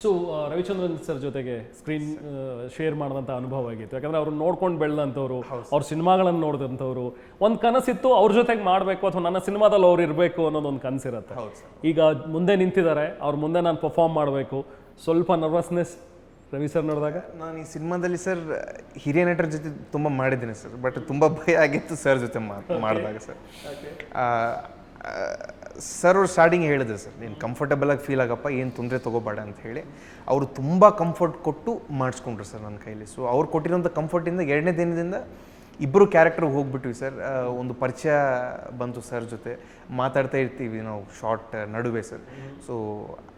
So Ravichandran sir ಜೊತೆಗೆ screen share ಮಾಡಿದಂಥ ಅನುಭವ ಆಗಿತ್ತು. ಯಾಕಂದ್ರೆ ಅವ್ರು ನೋಡ್ಕೊಂಡು ಬೆಳೆದಂಥವ್ರು, ಅವ್ರ ಸಿನಿಮಾಗಳನ್ನು ನೋಡಿದಂಥವ್ರು, ಒಂದು ಕನಸಿತ್ತು ಅವ್ರ ಜೊತೆಗೆ ಮಾಡಬೇಕು ಅಥವಾ ನನ್ನ ಸಿನಿಮಾದಲ್ಲಿ ಅವ್ರು ಇರಬೇಕು ಅನ್ನೋದೊಂದು ಕನಸಿರುತ್ತೆ. ಈಗ ಮುಂದೆ ನಿಂತಿದ್ದಾರೆ, ಅವ್ರ ಮುಂದೆ ನಾನು ಪರ್ಫಾರ್ಮ್ ಮಾಡಬೇಕು, ಸ್ವಲ್ಪ ನರ್ವಸ್ನೆಸ್ ರವಿ ಸರ್ ನೋಡಿದಾಗ? ನಾನು ಈ ಸಿನಿಮಾದಲ್ಲಿ ಸರ್ ಹಿರಿಯ ನಟರ ಜೊತೆ ತುಂಬ ಮಾಡಿದ್ದೀನಿ ಸರ್, ಬಟ್ ತುಂಬ ಭಯ ಆಗಿತ್ತು ಸರ್ ಜೊತೆ ಮಾಡಿದಾಗ ಸರ್. ಸರ್ ಅವ್ರು ಸ್ಟಾರ್ಟಿಂಗ್ ಹೇಳಿದ್ರು ಸರ್, ನೀನು ಕಂಫರ್ಟಬಲಾಗಿ ಫೀಲ್ ಆಗಪ್ಪ, ಏನು ತೊಂದರೆ ತೊಗೋಬೇಡ ಅಂತ ಹೇಳಿ ಅವರು ತುಂಬ ಕಂಫರ್ಟ್ ಕೊಟ್ಟು ಮಾಡಿಸ್ಕೊಂಡ್ರು ಸರ್ ನನ್ನ ಕೈಲಿ. ಸೊ ಅವ್ರು ಕೊಟ್ಟಿರೋಂಥ ಕಂಫರ್ಟಿಂದ ಎರಡನೇ ದಿನದಿಂದ ಇಬ್ಬರು ಕ್ಯಾರೆಕ್ಟರ್ಗೆ ಹೋಗ್ಬಿಟ್ವಿ ಸರ್. ಒಂದು ಪರಿಚಯ ಬಂತು ಸರ್ ಜೊತೆ, ಮಾತಾಡ್ತಾ ಇರ್ತೀವಿ ನಾವು ಶಾರ್ಟ್ ನಡುವೆ ಸರ್. ಸೊ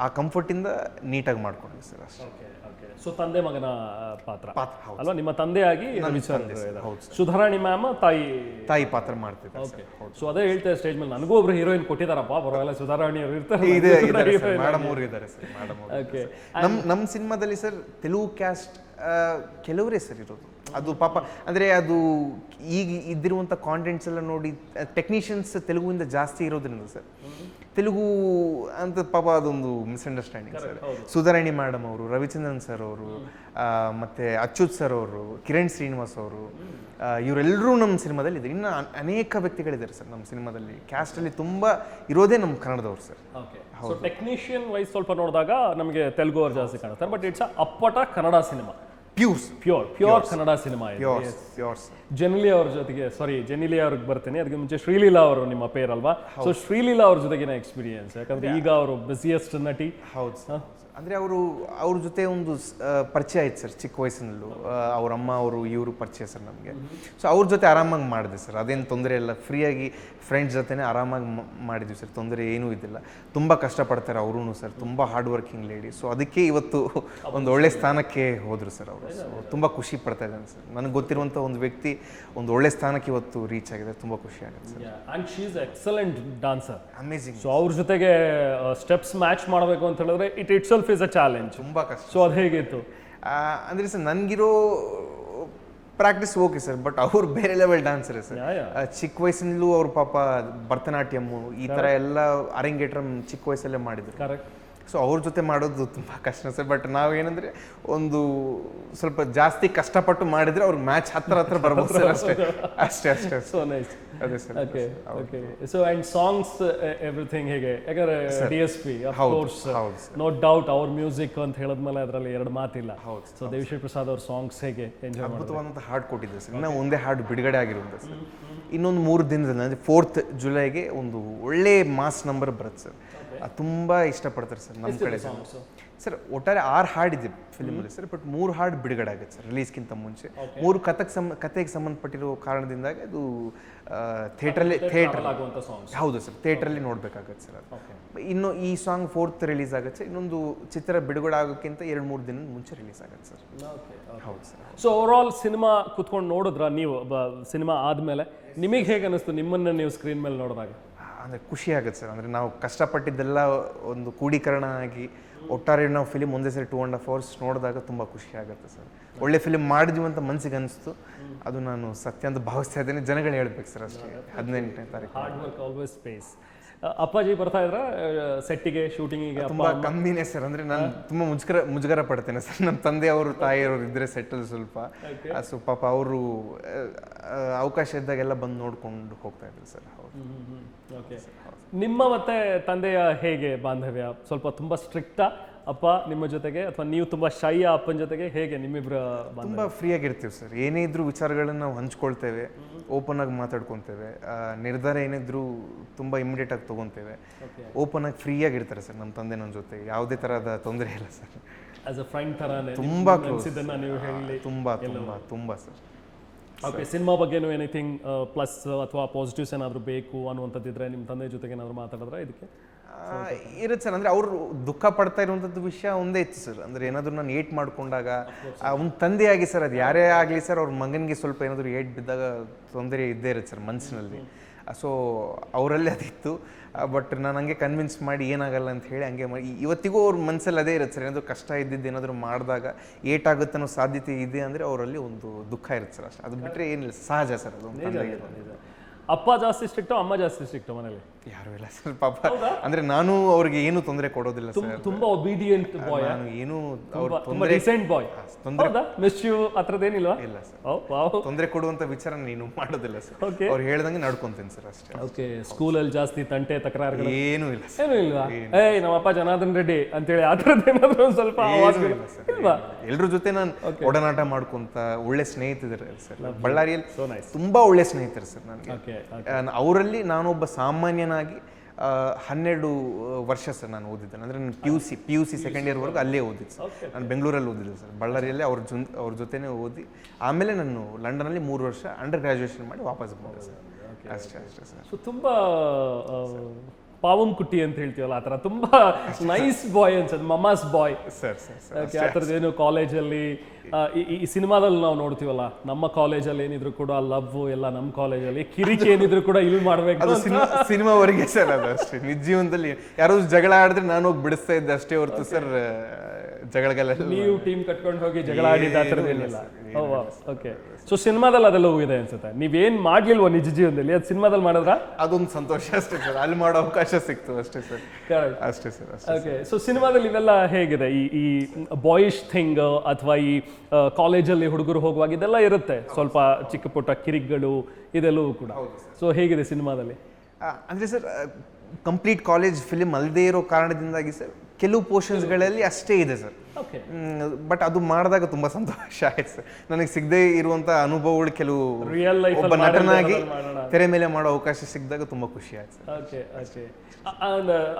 ಆ ಕಂಫರ್ಟಿಂದ ನೀಟಾಗಿ ಮಾಡ್ಕೊಂಡ್ವಿ ಸರ್ ಅಷ್ಟೇ. ಸೊ ತಂದೆ ಮಗನ ಪಾತ್ರ ಅಲ್ವಾ, ನಿಮ್ಮ ತಂದೆಯಾಗಿ ಸುಧಾರಾಣಿ ಮ್ಯಾಮ್ ತಾಯಿ ಪಾತ್ರ ಮಾಡ್ತಿದ್ದಾರೆ. ಸೊ ಅದೇ ಹೇಳ್ತಾರೆ ಸ್ಟೇಜ್ ಮೇಲೆ, ನನಗೂ ಒಬ್ರು ಹೀರೋಯಿನ್ ಕೊಟ್ಟಿದ್ದಾರಪ್ಪ, ಬರೋಲ್ಲ ಸುಧಾರಾಣಿ ಅವರು ಇರ್ತಾರೆ, ಮೇಡಮ್ ಅವರು ಇದ್ದಾರೆ ಸರ್. ನಮ್ಮ ಸಿನಿಮಾದಲ್ಲಿ ಸರ್ ತೆಲುಗು ಕ್ಯಾಸ್ಟ್ ಕೆಲವರೇ ಸರ್ ಇರೋದು. ಅದು ಪಾಪ ಅಂದರೆ ಅದು ಈಗ ಇದ್ದಿರುವಂಥ ಕಾಂಟೆಂಟ್ಸ್ ಎಲ್ಲ ನೋಡಿ ಟೆಕ್ನಿಷಿಯನ್ಸ್ ತೆಲುಗುವಿಂದ ಜಾಸ್ತಿ ಇರೋದ್ರಿಂದ ಸರ್ ತೆಲುಗು ಅಂತ ಪಾಪ ಅದೊಂದು ಮಿಸ್ಅಂಡರ್ಸ್ಟ್ಯಾಂಡಿಂಗ್ ಸರ್. ಸುಧಾರಾಣಿ ಮೇಡಮ್ ಅವರು, ರವಿಚಂದ್ರನ್ ಸರ್ ಅವರು, ಮತ್ತು ಅಚ್ಯುತ್ ಸರ್ ಅವರು, ಕಿರಣ್ ಶ್ರೀನಿವಾಸ್ ಅವರು, ಇವರೆಲ್ಲರೂ ನಮ್ಮ ಸಿನಿಮಾದಲ್ಲಿ ಇದ್ದಾರೆ. ಇನ್ನು ಅನೇಕ ವ್ಯಕ್ತಿಗಳಿದ್ದಾರೆ ಸರ್ ನಮ್ಮ ಸಿನಿಮಾದಲ್ಲಿ. ಕ್ಯಾಸ್ಟಲ್ಲಿ ತುಂಬ ಇರೋದೇ ನಮ್ಮ ಕನ್ನಡದವ್ರು ಸರ್. ಸೊ ಟೆಕ್ನಿಷಿಯನ್ ವೈಸ್ ಸ್ವಲ್ಪ ನೋಡಿದಾಗ ನಮಗೆ ತೆಲುಗು ಅವ್ರು ಜಾಸ್ತಿ ಕಾಣ್ತಾರೆ, ಬಟ್ ಇಟ್ಸ್ ಅಪ್ಪಟ Kannada cinema, pure Kannada cinema. Genelia ಅವ್ರ ಜೊತೆಗೆ, ಜೆನಿಲಿ ಅವ್ರಿಗೆ ಬರ್ತೀನಿ, ಅದಕ್ಕೆ ಮುಂಚೆ ಶ್ರೀಲೀಲಾ ಅವರು ನಿಮ್ಮ ಪೇರ್ ಅಲ್ವಾ? ಸೊ ಶ್ರೀಲೀಲಾ ಅವ್ರ ಜೊತೆಗಿನ ಎಕ್ಸ್ಪೀರಿಯನ್ಸ್, ಯಾಕಂದ್ರೆ ಈಗ ಅವರು ಬಿಸಿಯೆಸ್ಟ್ ನಟಿ. ಹೌದು, ಅಂದರೆ ಅವ್ರ ಜೊತೆ ಒಂದು ಪರಿಚಯ ಆಯ್ತು ಸರ್ ಚಿಕ್ಕ ವಯಸ್ಸಿನಲ್ಲೂ. ಅವ್ರ ಅಮ್ಮ ಅವರು ಇವರು ಪರಿಚಯ ಸರ್ ನಮಗೆ. ಸೊ ಅವ್ರ ಜೊತೆ ಆರಾಮಾಗಿ ಮಾಡಿದೆ ಸರ್, ಅದೇನು ತೊಂದರೆ ಇಲ್ಲ. ಫ್ರೀಯಾಗಿ ಫ್ರೆಂಡ್ಸ್ ಜೊತೆನೇ ಆರಾಮಾಗಿ ಮಾಡಿದ್ವಿ ಸರ್, ತೊಂದರೆ ಏನೂ ಇದ್ದಿಲ್ಲ. ತುಂಬ ಕಷ್ಟಪಡ್ತಾರೆ ಅವರೂ ಸರ್, ತುಂಬ ಹಾರ್ಡ್ ವರ್ಕಿಂಗ್ ಲೇಡಿ. ಸೊ ಅದಕ್ಕೆ ಇವತ್ತು ಒಂದು ಒಳ್ಳೆ ಸ್ಥಾನಕ್ಕೆ ಹೋದರು ಸರ್ ಅವರು. ಸೊ ತುಂಬ ಖುಷಿ ಪಡ್ತಾ ಇದ್ದಾನೆ ಸರ್. ನನಗೆ ಗೊತ್ತಿರುವಂಥ ಒಂದು ವ್ಯಕ್ತಿ ಒಂದು ಒಳ್ಳೆ ಸ್ಥಾನಕ್ಕೆ ಇವತ್ತು ರೀಚ್ ಆಗಿದೆ, ತುಂಬ ಖುಷಿ ಆಗುತ್ತೆ sir. And she is excellent dancer, amazing. So ಅವ್ರ ಜೊತೆಗೆ ಸ್ಟೆಪ್ಸ್ ಮ್ಯಾಚ್ ಮಾಡಬೇಕು ಅಂತ ಹೇಳಿದ್ರೆ itself is a challenge, ತುಂಬ ಕಷ್ಟ. ಸೊ ಅದು ಹೇಗಿತ್ತು ಅಂದರೆ ಸರ್ ನನಗಿರೋ ಪ್ರಾಕ್ಟೀಸ್ ಓಕೆ ಸರ್, ಬಟ್ ಅವ್ರು ಬೇರೆ ಲೆವೆಲ್ ಡಾನ್ಸರ್ ಸರ್. ಚಿಕ್ಕ ವಯಸ್ಸಿನಲ್ಲೂ ಅವ್ರ ಪಾಪ ಭರತನಾಟ್ಯಮ್ಮು ಈ ಥರ ಎಲ್ಲ ಅರಂಗೇಟ್ರಮ್ ಚಿಕ್ಕ ವಯಸ್ಸಲ್ಲೇ ಮಾಡಿದ್ರು. ಕರೆಕ್ಟ್. ಸೊ ಅವ್ರ ಜೊತೆ ಮಾಡೋದು ತುಂಬ ಕಷ್ಟ ಸರ್. ಬಟ್ ನಾವೇನಂದರೆ ಒಂದು ಸ್ವಲ್ಪ ಜಾಸ್ತಿ ಕಷ್ಟಪಟ್ಟು ಮಾಡಿದರೆ ಅವ್ರಿಗೆ ಮ್ಯಾಚ್ ಹತ್ರ ಬರ್ಬೋದು ಸರ್. ಅಷ್ಟೇ. So nice. ಅದೇ sir. Okay. So and songs everything ಹೇಗೆ? ಯಾಕಂದ್ರೆ DSP of course, no doubt ಅವ್ರ ಮ್ಯೂಸಿಕ್ ಅಂತ ಹೇಳಿದ್ಮೇಲೆ ಅದರಲ್ಲಿ ಎರಡು ಮಾತಿಲ್ಲ. ಸೊ ದೇವಿಶ್ರೀ ಪ್ರಸಾದ್ ಅವ್ರ ಸಾಂಗ್ಸ್ ಹೇಗೆ ಎಂಜಾಯ್ ಮಾಡಿದ್ರು? ಅದ್ಭುತವಾದಂಥ ಹಾಡು ಕೊಟ್ಟಿದ್ದೆ ಸರ್. ಇನ್ನೂ ಒಂದೇ ಹಾಡು ಬಿಡುಗಡೆ ಆಗಿರುತ್ತೆ ಸರ್. ಇನ್ನೊಂದು 3 ದಿನದಲ್ಲಿ ಅಂದರೆ 4th ಜುಲೈಗೆ ಒಂದು ಒಳ್ಳೆ ಮಾಸ್ ನಂಬರ್ ಬರುತ್ತೆ ಸರ್. ತುಂಬ ಇಷ್ಟಪಡ್ತಾರೆ ಸರ್ ನಮ್ಮ ಕಡೆ ಸರ್. ಒಟ್ಟಾರೆ 6 ಹಾಡಿದೆ ಫಿಲ್ಮಲ್ಲಿ ಸರ್, ಬಟ್ 3 ಹಾಡು ಬಿಡುಗಡೆ ಆಗುತ್ತೆ ಸರ್ ರಿಲೀಸ್ಗಿಂತ ಮುಂಚೆ. 3 ಕತೆಗೆ ಸಂಬಂಧಪಟ್ಟಿರೋ ಕಾರಣದಿಂದಾಗಿ ಅದು ಥಿಯೇಟ್ರಲ್ಲಿ ಹೌದು ಸರ್, ಥಿಯೇಟ್ರಲ್ಲಿ ನೋಡಬೇಕಾಗತ್ತೆ ಸರ್ ಅದು. ಇನ್ನು ಈ ಸಾಂಗ್ 4th ರಿಲೀಸ್ ಆಗುತ್ತೆ ಸರ್. ಇನ್ನೊಂದು ಚಿತ್ರ ಬಿಡುಗಡೆ ಆಗೋಕ್ಕಿಂತ 2-3 ದಿನದ ಮುಂಚೆ ರಿಲೀಸ್ ಆಗುತ್ತೆ ಸರ್. ಹೌದು ಸರ್. ಸೊ ಓವರಾಲ್ ಸಿನಿಮಾ ಕುತ್ಕೊಂಡು ನೋಡಿದ್ರ ನೀವು? ಸಿನಿಮಾ ಆದಮೇಲೆ ನಿಮಗೆ ಹೇಗೆ ಅನ್ನಿಸ್ತು ನಿಮ್ಮನ್ನು ನೀವು ಸ್ಕ್ರೀನ್ ಮೇಲೆ ನೋಡಿದಾಗ? ಅಂದರೆ ಖುಷಿ ಆಗುತ್ತೆ ಸರ್. ಅಂದರೆ ನಾವು ಕಷ್ಟಪಟ್ಟಿದ್ದೆಲ್ಲ ಒಂದು ಕೂಡೀಕರಣ ಆಗಿ ಒಟ್ಟಾರೆ ನಾವು ಫಿಲಿಮ್ ಒಂದೇ ಸರಿ 2.5 hours ನೋಡಿದಾಗ ತುಂಬ ಖುಷಿ ಆಗುತ್ತೆ ಸರ್. ಒಳ್ಳೆ ಫಿಲಿಮ್ ಮಾಡಿದ್ವಿ ಅಂತ ಮನಸ್ಸಿಗೆ ಅನಿಸ್ತು. ಅದು ನಾನು ಸತ್ಯ ಅಂತ ಭಾವಿಸ್ತಾ ಇದ್ದೇನೆ. ಜನಗಳು ಹೇಳ್ಬೇಕು ಸರ್ ಅಷ್ಟೇ. 18ನೇ ತಾರೀಕು. Hard work always pays. ಅಪ್ಪಾಜಿ ಬರ್ತಾ ಇದ್ರ ಸೆಟ್ಟಿಗೆ, ಶೂಟಿಂಗಿಗೆ? ತುಂಬ ಕಮ್ಮಿನೇ ಸರ್. ಅಂದರೆ ನಾನು ತುಂಬ ಮುಜುಗರ ಪಡ್ತೇನೆ ಸರ್. ನಮ್ಮ ತಂದೆಯವರು ತಾಯಿಯವರು ಇದ್ದರೆ ಸೆಟ್ಟಲ್ಲಿ ಸ್ವಲ್ಪ. ಸೊ ಪಾಪ ಅವರು ಅವಕಾಶ ಇದ್ದಾಗೆಲ್ಲ ಬಂದು ನೋಡ್ಕೊಂಡು ಹೋಗ್ತಾ ಇದ್ರು ಸರ್. ಓಕೆ. ನಿಮ್ಮ ಮತ್ತೆ ತಂದೆಯ ಹೇಗೆ ಬಾಂಧವ್ಯ? ಸ್ವಲ್ಪ ತುಂಬ ಸ್ಟ್ರಿಕ್ಟಾ ಅಪ್ಪ ನಿಮ್ಮ ಜೊತೆಗೆ, ಅಥವಾ ನೀವು ತುಂಬ ಶೈ ಅಪ್ಪನ ಜೊತೆಗೆ? ಹೇಗೆ ನಿಮ್ಮಿಬ್ಬರ ಬಾಂಧವ್ಯ? ತುಂಬ ಫ್ರೀಯಾಗಿರ್ತೀವಿ ಸರ್. ಏನೇ ಇದ್ರೂ ವಿಚಾರಗಳನ್ನು ನಾವು ಹಂಚ್ಕೊಳ್ತೇವೆ, ಓಪನ್ ಆಗಿ ಮಾತಾಡ್ಕೊತೇವೆ. ನಿರ್ಧಾರ ಏನಿದ್ರು ತುಂಬ ಇಮಿಡಿಯೇಟಾಗಿ ತೊಗೊತೇವೆ. ಓಪನ್ ಆಗಿ ಫ್ರೀಯಾಗಿರ್ತಾರೆ ಸರ್ ನಮ್ಮ ತಂದೆ ನನ್ನ ಜೊತೆ. ಯಾವುದೇ ಥರದ ತೊಂದರೆ ಇಲ್ಲ ಸರ್. ಆಸ್ ಅ ಫ್ರೆಂಡ್ ಥರನೇ ತುಂಬ ನೀವು ಹೇಳಿ? ತುಂಬ ಸರ್. ಓಕೆ. ಸಿನಿಮಾ ಬಗ್ಗೆನೂ ಎನಿಥಿಂಗ್ ಪ್ಲಸ್ ಅಥವಾ ಪಾಸಿಟಿವ್ಸ್ ಏನಾದರೂ ಬೇಕು ಅನ್ನುವಂಥದ್ದಿದ್ರೆ ನಿಮ್ಮ ತಂದೆ ಜೊತೆಗೆ ಏನಾದರೂ ಮಾತಾಡಿದ್ರೆ ಇದಕ್ಕೆ ಇರುತ್ತೆ ಸರ್. ಅಂದರೆ ಅವರು ದುಃಖ ಪಡ್ತಾ ಇರುವಂಥದ್ದು ವಿಷಯ ಒಂದೇ ಇತ್ತು ಸರ್. ಅಂದರೆ ಏನಾದರೂ ನಾನು ಏಟ್ ಮಾಡಿಕೊಂಡಾಗ ಒಂದು ತಂದೆಯಾಗಿ ಸರ್, ಅದು ಯಾರೇ ಆಗಲಿ ಸರ್, ಅವ್ರ ಮಗನಿಗೆ ಸ್ವಲ್ಪ ಏನಾದರೂ ಏಟ್ ಬಿದ್ದಾಗ ತೊಂದರೆ ಇದ್ದೇ ಇರುತ್ತೆ ಸರ್ ಮನಸ್ಸಿನಲ್ಲಿ. ಸೊ ಅವರಲ್ಲಿ ಅದಿತ್ತು. ಬಟ್ ನಾನು ಹಂಗೆ ಕನ್ವಿನ್ಸ್ ಮಾಡಿ ಏನಾಗಲ್ಲ ಅಂತ ಹೇಳಿ ಹಂಗೆ ಮಾಡಿ ಇವತ್ತಿಗೂ ಅವ್ರ ಮನಸ್ಸಲ್ಲಿ ಅದೇ ಇರುತ್ತೆ ಸರ್. ಏನಾದರೂ ಕಷ್ಟ ಇದ್ದಿದ್ದು ಏನಾದರೂ ಮಾಡಿದಾಗ ಏಟಾಗುತ್ತೆ ಅನ್ನೋ ಸಾಧ್ಯತೆ ಇದೆ ಅಂದರೆ ಅವರಲ್ಲಿ ಒಂದು ದುಃಖ ಇರುತ್ತೆ ಸರ್ ಅಷ್ಟೇ. ಅದು ಬಿಟ್ಟರೆ ಏನಿಲ್ಲ, ಸಹಜ ಸರ್ ಅದು. ಅಪ್ಪ ಜಾಸ್ತಿ ಸ್ಟ್ರಿಕ್ಟು, ಅಮ್ಮ ಜಾಸ್ತಿ ಸ್ಟ್ರಿಕ್ಟು ಮನೇಲಿ? ಯಾರು ಇಲ್ಲ ಸರ್ ಪಾಪ. ಅಂದ್ರೆ ನಾನು ಅವ್ರಿಗೆ ಏನು ತೊಂದರೆ ಕೊಡೋದಿಲ್ಲ ಸರ್. ತುಂಬಾ ಒಬಿಡಿಯಂಟ್ ಬಾಯ್, ನಾನು ಏನು ಅವ್ರ ತುಂಬಾ ಡಿಸೆಂಟ್ ಬಾಯ್. ಹೌದಾ? ಮಿಸ್ ಯು ಅತ್ರದೇನಿಲ್ವಾ? ಇಲ್ಲ ಸರ್, ಓ ವಾವ್. ತೊಂದರೆ ಕೊಡುವಂತ ವಿಚಾರ ನೀನು ಮಾಡೋದಿಲ್ಲ ಸರ್. Okay. ಅವ್ರು ಹೇಳ್ದಂಗೆ ನಡ್ಕೊಂತೀನಿ ಸರ್ ಅಷ್ಟೇ. ಓಕೆ. ಸ್ಕೂಲಲ್ಲಿ ಜಾಸ್ತಿ ತಂಟೆ ತಕರಾರುಗಳು ಏನೂ ಇಲ್ಲ ಸರ್. ಏನೂ ಇಲ್ವಾ? ಏಯ್ ನಮ್ಮಪ್ಪ ಜನಾರ್ದನ್ ರೆಡ್ಡಿ ಅಂತೇಳಿ ಆ ಥರದ್ದು ಏನಾದ್ರು ಒಂದು ಸ್ವಲ್ಪ ಆವಾಜ್ಗಳು ಇಲ್ವಾ? ಎಲ್ರ ಜೊತೆ ನಾನು ಒಡನಾಟ ಮಾಡ್ಕೊಂತ ಒಳ್ಳೆ ಸ್ನೇಹಿತರಿದ್ದಾರೆ ಸರ್. ಬಳ್ಳಾರಿಯಲ್ಲಿ ತುಂಬಾ ಒಳ್ಳೆ ಸ್ನೇಹಿತರು ಸರ್ ನನಗೆ. ಓಕೆ. ಅವರಲ್ಲಿ ನಾನೊಬ್ಬ ಸಾಮಾನ್ಯನಾಗಿ 12 ವರ್ಷ ಸರ್ ನಾನು ಓದಿದ್ದೇನೆ. ಅಂದರೆ ನಾನು ಪಿ ಯು ಸಿ ಸೆಕೆಂಡ್ ಇಯರ್ವರೆಗೂ ಅಲ್ಲೇ ಓದಿದ್ದು ಸರ್. ನಾನು ಬೆಂಗಳೂರಲ್ಲಿ ಓದಿದ್ದೆ ಸರ್, ಬಳ್ಳಾರಿಯಲ್ಲೇ ಅವ್ರ ಜೊತೆನೇ ಓದಿ ಆಮೇಲೆ ನಾನು ಲಂಡನಲ್ಲಿ 3 ವರ್ಷ ಅಂಡರ್ ಗ್ರಾಜುಯೇಷನ್ ಮಾಡಿ ವಾಪಸ್ ಬಂದೆ ಸರ್. ಅಷ್ಟೇ ಸರ್. ಸೊ ತುಂಬಾ ಪಾವಂ ಕುಟ್ಟಿ ಅಂತ ಹೇಳ್ತೀವಲ್ಲ ಆ ಥರ ತುಂಬಾ ನೈಸ್ ಬಾಯ್ ಅನ್ಸದ್, ಮಮಾಸ್ ಬಾಯ್ ಸರ್. ಓಕೆ. ಆ ಥರದ್ದೇನು ಕಾಲೇಜಲ್ಲಿ ಈ ಸಿನಿಮಾದಲ್ಲಿ ನಾವು ನೋಡ್ತೀವಲ್ಲ, ನಮ್ಮ ಕಾಲೇಜಲ್ಲಿ ಏನಿದ್ರು ಕೂಡ ಲವ್ ಎಲ್ಲ ನಮ್ಮ ಕಾಲೇಜಲ್ಲಿ, ಕಿರಿಕಿ ಏನಿದ್ರು ಕೂಡ ಇಲ್ಲಿ ಮಾಡ್ಬೇಕು. ಅದು ಸಿನಿಮಾವರೆಗೆ ಸರ್, ಅದು ಅಷ್ಟೇ. ನಿಜ ಜೀವನದಲ್ಲಿ ಯಾರೋ ಜಗಳ ಆಡಿದ್ರೆ ನಾನು ಹೋಗಿ ಬಿಡಿಸ್ತಾ ಇದ್ದೆ ಅಷ್ಟೇ ಹೊರತು ಸರ್ ಜಗಳಗಳೆಲ್ಲ ನೀವು ಟೀಮ್ ಕಟ್ಕೊಂಡು ಹೋಗಿ ಜಗಳ ಆಡಿದ ಆ ಥರದ್ದೇನಿಲ್ಲ. ಓಕೆ. ಸೊ ಸಿನಿಮಾದಲ್ಲಿ ಅದೆಲ್ಲ ಹೋಗಿದೆ ಅನ್ಸುತ್ತೆ. ನೀವೇನ್ ಮಾಡ್ಲಿಲ್ವ ನಿಜ ಜೀವನದಲ್ಲಿ, ಅದು ಸಿನಿಮಾದಲ್ಲಿ ಮಾಡಿದ್ರ ಅದೊಂದು ಸಂತೋಷ ಅಷ್ಟೇ ಸರ್. ಅಲ್ಲಿ ಮಾಡೋ ಅವಕಾಶ ಸಿಕ್ತು ಅಷ್ಟೇ ಸರ್. ಅಷ್ಟೇ ಸರ್. ಓಕೆ. ಸೊ ಸಿನಿಮಾದಲ್ಲಿ ಇವೆಲ್ಲ ಹೇಗಿದೆ, ಈ ಬಾಯಿಶ್ ಥಿಂಗ್ ಅಥವಾ ಈ ಕಾಲೇಜಲ್ಲಿ ಹುಡುಗರು ಹೋಗುವಾಗ ಇದೆಲ್ಲ ಇರುತ್ತೆ, ಸ್ವಲ್ಪ ಚಿಕ್ಕ ಪುಟ್ಟ ಕಿರಿಕ್ಗಳು ಇದೆಲ್ಲವೂ ಕೂಡ. ಸೊ ಹೇಗಿದೆ ಸಿನಿಮಾದಲ್ಲಿ? ಅಂದರೆ ಸರ್ ಕಂಪ್ಲೀಟ್ ಕಾಲೇಜ್ ಫಿಲಿಮ್ ಅಲ್ಲದೆ ಇರೋ ಕಾರಣದಿಂದಾಗಿ ಸರ್ ಕೆಲವು ಪೋರ್ಷನ್ಸ್ಗಳಲ್ಲಿ ಅಷ್ಟೇ ಇದೆ ಸರ್. ಓಕೆ. ಬಟ್ ಅದು ಮಾಡಿದಾಗ ತುಂಬ ಸಂತೋಷ ಆಯ್ತು ಸರ್. ನನಗೆ ಸಿಗದೆ ಇರುವಂಥ ಅನುಭವಗಳು ಕೆಲವು ರಿಯಲ್ ಲೈಫ್ ಒಬ್ಬ ನಟನಾಗಿ ತೆರೆ ಮೇಲೆ ಮಾಡೋ ಅವಕಾಶ ಸಿಕ್ಕಿದಾಗ ತುಂಬ ಖುಷಿ ಆಯ್ತು ಸರ್. ಓಕೆ. ಓಕೆ.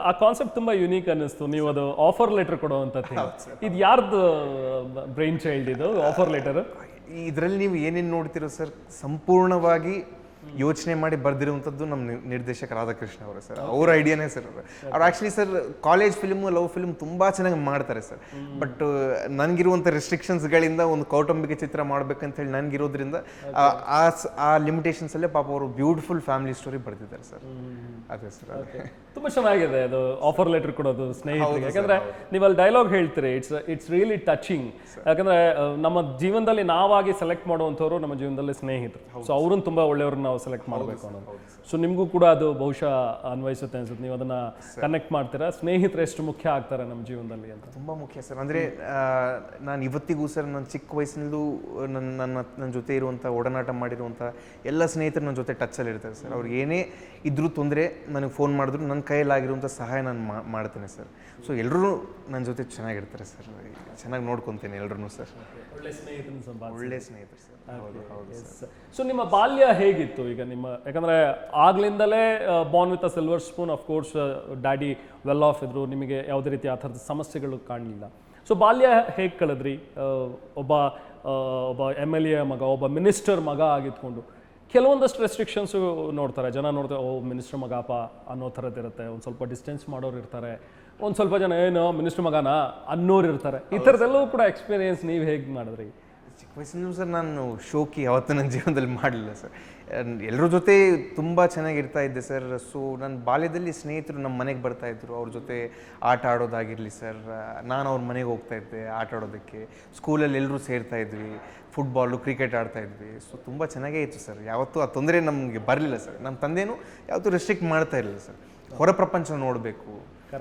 ಆ ಕಾನ್ಸೆಪ್ಟ್ ತುಂಬಾ ಯುನೀಕ್ ಅನ್ನಿಸ್ತು. ನೀವು ಅದು ಆಫರ್ ಲೆಟರ್ ಕೊಡುವಂಥದ್ದು, ಇದು ಯಾರ್ದು ಬ್ರೈನ್ ಚೈಲ್ಡ್ ಇದು ಆಫರ್ ಲೆಟರ್? ಇದರಲ್ಲಿ ನೀವು ಏನೇನು ನೋಡ್ತಿರೋ ಸರ್, ಸಂಪೂರ್ಣವಾಗಿ ಯೋಚನೆ ಮಾಡಿ ಬರ್ದಿರುವಂಥದ್ದು ನಮ್ಮ ನಿರ್ದೇಶಕ ರಾಧಾಕೃಷ್ಣ ಅವರು ಸರ್. ಅವ್ರ ಐಡಿಯಾನೇ ಸರ್. ಅವ್ರು actually sir college film, love film ತುಂಬ ಚೆನ್ನಾಗಿ ಮಾಡ್ತಾರೆ ಸರ್. ಬಟ್ ನನಗಿರುವಂಥ ರೆಸ್ಟ್ರಿಕ್ಷನ್ಸ್ಗಳಿಂದ ಒಂದು ಕೌಟುಂಬಿಕ ಚಿತ್ರ ಮಾಡ್ಬೇಕಂತ ಹೇಳಿ ನನಗಿರೋದ್ರಿಂದ ಆ ಲಿಮಿಟೇಷನ್ಸಲ್ಲೇ ಪಾಪ ಅವರು ಬ್ಯೂಟಿಫುಲ್ ಫ್ಯಾಮಿಲಿ ಸ್ಟೋರಿ ಬರ್ತಿದ್ದಾರೆ ಸರ್. ಅದೇ ಸರ್. ತುಂಬಾ ಚೆನ್ನಾಗಿದೆ ಅದು ಆಫರ್ ಲೆಟರ್ ಕೊಡೋದು ಸ್ನೇಹಿತರಿಗೆ. ಯಾಕಂದ್ರೆ ನೀವು ಅಲ್ಲಿ ಡೈಲಾಗ್ ಹೇಳ್ತೀರಿ, ಇಟ್ಸ್ ರಿಯಲಿ ಟಚಿಂಗ್. ಯಾಕಂದ್ರೆ ನಮ್ಮ ಜೀವನದಲ್ಲಿ ನಾವಾಗಿ ಸೆಲೆಕ್ಟ್ ಮಾಡುವಂಥವ್ರು ನಮ್ಮ ಜೀವನದಲ್ಲಿ ಸ್ನೇಹಿತರು. ಸೊ ಅವ್ರನ್ನ ತುಂಬಾ ಒಳ್ಳೆಯವ್ರನ್ನ ನಾವು ಸೆಲೆಕ್ಟ್ ಮಾಡಬೇಕು ಅನ್ನೋದು. ಸೊ ನಿಮಗೂ ಕೂಡ ಅದು ಬಹುಶಃ ಅನ್ವಯಿಸುತ್ತೆ ಅನ್ಸುತ್ತೆ. ನೀವು ಅದನ್ನ ಕನೆಕ್ಟ್ ಮಾಡ್ತೀರಾ, ಸ್ನೇಹಿತರು ಎಷ್ಟು ಮುಖ್ಯ ಆಗ್ತಾರೆ ನಮ್ಮ ಜೀವನದಲ್ಲಿ ಅಂತ? ತುಂಬ ಮುಖ್ಯ ಸರ್. ಅಂದರೆ ನಾನು ಇವತ್ತಿಗೂ ಸರ್ ನನ್ನ ಚಿಕ್ಕ ವಯಸ್ಸಿನಲ್ಲೂ ನನ್ನ ಜೊತೆ ಇರುವಂಥ ಒಡನಾಟ ಮಾಡಿರುವಂಥ ಎಲ್ಲ ಸ್ನೇಹಿತರು ನನ್ನ ಜೊತೆ ಟಚ್ಚಲ್ಲಿ ಇರ್ತಾರೆ ಸರ್. ಅವ್ರಿಗೆ ಏನೇ ಇದ್ರೂ ತೊಂದರೆ ನನಗೆ ಫೋನ್ ಮಾಡಿದ್ರು ನನ್ನ ಕೈಯಲ್ಲಾಗಿರುವಂಥ ಸಹಾಯ ನಾನು ಮಾಡ್ತೇನೆ ಸರ್. ಸೊ ಎಲ್ಲರೂ ನನ್ನ ಜೊತೆ ಚೆನ್ನಾಗಿರ್ತಾರೆ ಸರ್. ಚೆನ್ನಾಗಿ ನೋಡ್ಕೊತೇನೆ ಎಲ್ಲರೂ ಸರ್. ಒಳ್ಳೆ ಸ್ನೇಹಿತರು ಸರ್. ಹೌದು ಸರ್. ಸೊ ನಿಮ್ಮ ಬಾಲ್ಯ ಹೇಗಿತ್ತು ಈಗ ನಿಮ್ಮ? ಯಾಕಂದ್ರೆ ಆಗ್ಲಿಂದಲೇ born with a silver spoon, of course daddy well off ಇದ್ರು, ನಿಮಗೆ ಯಾವುದೇ ರೀತಿ ಆ ಥರದ ಸಮಸ್ಯೆಗಳು ಕಾಣಲಿಲ್ಲ. ಸೊ ಬಾಲ್ಯ ಹೇಗೆ ಕಳೆದ್ರಿ? ಒಬ್ಬ MLA ಮಗ, ಒಬ್ಬ ಮಿನಿಸ್ಟರ್ ಮಗ ಆಗಿದ್ಕೊಂಡು ಕೆಲವೊಂದಷ್ಟು ರೆಸ್ಟ್ರಿಕ್ಷನ್ಸು ನೋಡ್ತಾರೆ ಜನ, ನೋಡ್ತಾರೆ ಓ ಮಿನಿಸ್ಟರ್ ಮಗಪ್ಪ ಅನ್ನೋ ಥರದ್ದಿರುತ್ತೆ. ಒಂದು ಸ್ವಲ್ಪ ಡಿಸ್ಟೆನ್ಸ್ ಮಾಡೋರು ಇರ್ತಾರೆ, ಒಂದು ಸ್ವಲ್ಪ ಜನ ಏನು ಮಿನಿಸ್ಟರ್ ಮಗನಾ ಅನ್ನೋರು ಇರ್ತಾರೆ. ಈ ಥರದ್ದೆಲ್ಲವೂ ಕೂಡ ಎಕ್ಸ್ಪೀರಿಯನ್ಸ್ ನೀವು ಹೇಗೆ ಮಾಡಿದ್ರಿ? ಚಿಕ್ಕ ವಯಸ್ಸಿನ ಸರ್ ನಾನು ಶೋಕಿ ಯಾವತ್ತೂ ನನ್ನ ಜೀವನದಲ್ಲಿ ಮಾಡಲಿಲ್ಲ ಸರ್. ಎಲ್ಲರ ಜೊತೆ ತುಂಬ ಚೆನ್ನಾಗಿರ್ತಾ ಇದ್ದೆ ಸರ್. ಸೊ ನನ್ನ ಬಾಲ್ಯದಲ್ಲಿ ಸ್ನೇಹಿತರು ನಮ್ಮ ಮನೆಗೆ ಬರ್ತಾಯಿದ್ರು, ಅವ್ರ ಜೊತೆ ಆಟ ಆಡೋದಾಗಿರಲಿ ಸರ್. ನಾನು ಅವ್ರ ಮನೆಗೆ ಹೋಗ್ತಾ ಇದ್ದೆ ಆಟ ಆಡೋದಕ್ಕೆ. ಸ್ಕೂಲಲ್ಲಿ ಎಲ್ಲರೂ ಸೇರ್ತಾ ಇದ್ವಿ, ಫುಟ್ಬಾಲು, ಕ್ರಿಕೆಟ್ ಆಡ್ತಾಯಿದ್ವಿ. ಸೊ ತುಂಬ ಚೆನ್ನಾಗೇ ಇತ್ತು ಸರ್. ಯಾವತ್ತೂ ಆ ತೊಂದರೆ ನಮಗೆ ಬರಲಿಲ್ಲ ಸರ್. ನಮ್ಮ ತಂದೆನೂ ಯಾವತ್ತೂ ರೆಸ್ಟ್ರಿಕ್ಟ್ ಮಾಡ್ತಾ ಇರಲಿಲ್ಲ ಸರ್. ಹೊರ ಪ್ರಪಂಚ ನೋಡಬೇಕು,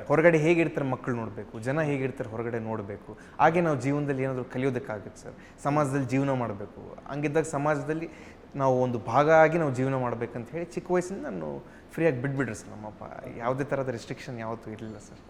ಹೊರಗಡೆ ಹೇಗಿರ್ತಾರೆ ಮಕ್ಕಳು ನೋಡಬೇಕು, ಜನ ಹೇಗಿರ್ತಾರೆ ಹೊರಗಡೆ ನೋಡಬೇಕು. ಹಾಗೆ ನಾವು ಜೀವನದಲ್ಲಿ ಏನಾದರೂ ಕಲಿಯೋದಕ್ಕಾಗುತ್ತೆ ಸರ್. ಸಮಾಜದಲ್ಲಿ ಜೀವನ ಮಾಡಬೇಕು, ಹಂಗಿದ್ದಾಗ ಸಮಾಜದಲ್ಲಿ ನಾವು ಒಂದು ಭಾಗ ಆಗಿ ನಾವು ಜೀವನ ಮಾಡಬೇಕಂತ ಹೇಳಿ ಚಿಕ್ಕ ವಯಸ್ಸಿಂದ ನಾನು ಫ್ರೀಯಾಗಿ ಬಿಟ್ಬಿಡ್ರಿ ಸರ್. ನಮ್ಮಪ್ಪ ಯಾವುದೇ ಥರದ ರೆಸ್ಟ್ರಿಕ್ಷನ್ ಯಾವತ್ತೂ ಇರಲಿಲ್ಲ ಸರ್.